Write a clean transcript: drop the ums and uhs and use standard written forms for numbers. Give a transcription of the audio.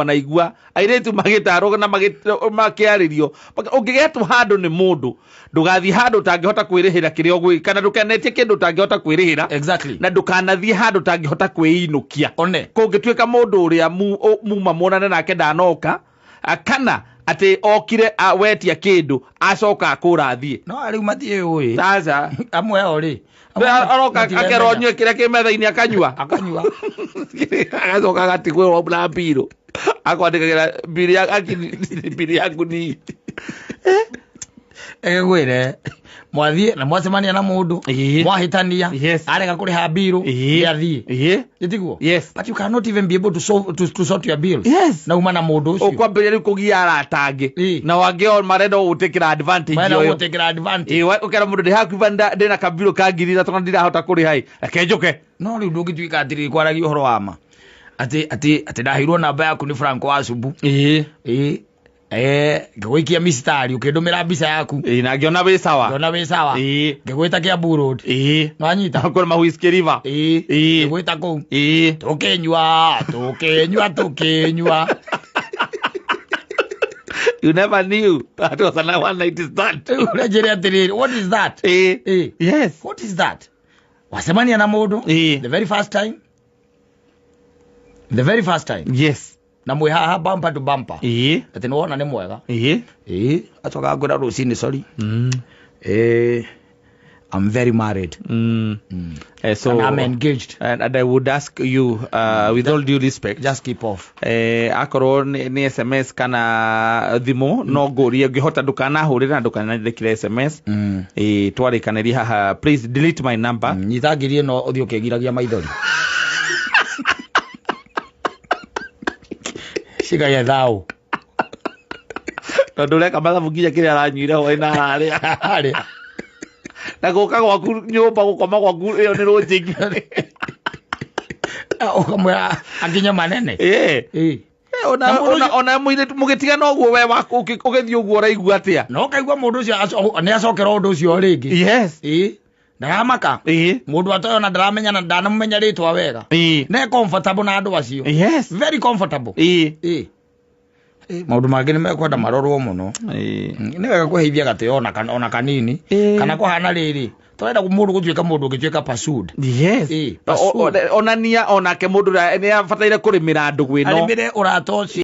wanaigua airetu magitaro na makiaririo ungigetu handu ni mundu ndugathi handu tangihota kwirihira kiria ogwi kana ndukanetie kindu tangihota kwirihira exactly na ndukanathie handu tangihota kwiinukia one kungituika mundu uria muma monane nake ndanoka kana ati okire wetia kindu acoka akurathie no ari umathie uyi sasa amwe ori aroka akeronywe kiria kimethaini akanyua agacoka gatigwe na mbiro akwandikagira mbiri yaku ni egwire mwathie na mwacemania na mundu mwahitania arega kuriha bill yathie yitiguo but you cannot even be able to sort your bill na uma na mundu ucio ukwambire ri kugia aratange na wangeo marenda gutekira advantage yo ukera mundu ndi haku banda ndina kabilo kangirira tona ndirahota kuriha akenjuke no ri ndungituika atiri kwaragia uhoro wama ati ndahirwo namba yaku ni Franco Wasubu ngwikia mistari ukindumira mbica yaku na ngiona wi sawa ngwita kia burod no anyita akora mahuiski river ngwita ku tukenywa you never knew that was an one night stand unajeria tiri what is that yes what is that wasemania na mundu the very first time yes na mwe haha bumper to bumper ati no wona ni mwega atoka ngora rucini sorry I'm very married so and I'm engaged and I would ask you with all due respect just keep off akoro ni SMS kana thimo no ngorie ngihota ndukana hurira ndukana ndekire SMS twarikaniria haha please delete my number nyithagirie no uthio kegiragia maithori shiga ya thao ndureka mathabu nginya kiria aranyuira ho ina ari na goka gwaku nyumba gukoma gwaku iyo ni rojingi ukamwira anginya manene ona mwire mugitiga no guo we waku ugithii uguo raigua atia no kaigua mundu ucio ni acokera undu ucio ringi ndaramaka mundu atoyo na ndaramenya na ndanamumenya ritwa wega ne comfortable na andu acio very comfortable maundu mangi ni mekwenda marorwo muno ni wega kuheithia gatio ona kanini kana kuhana riri twenda mundu gutuika mundu ugituika pursued onania onake mundu ni abataire kurimira andu gwino arimire uratoci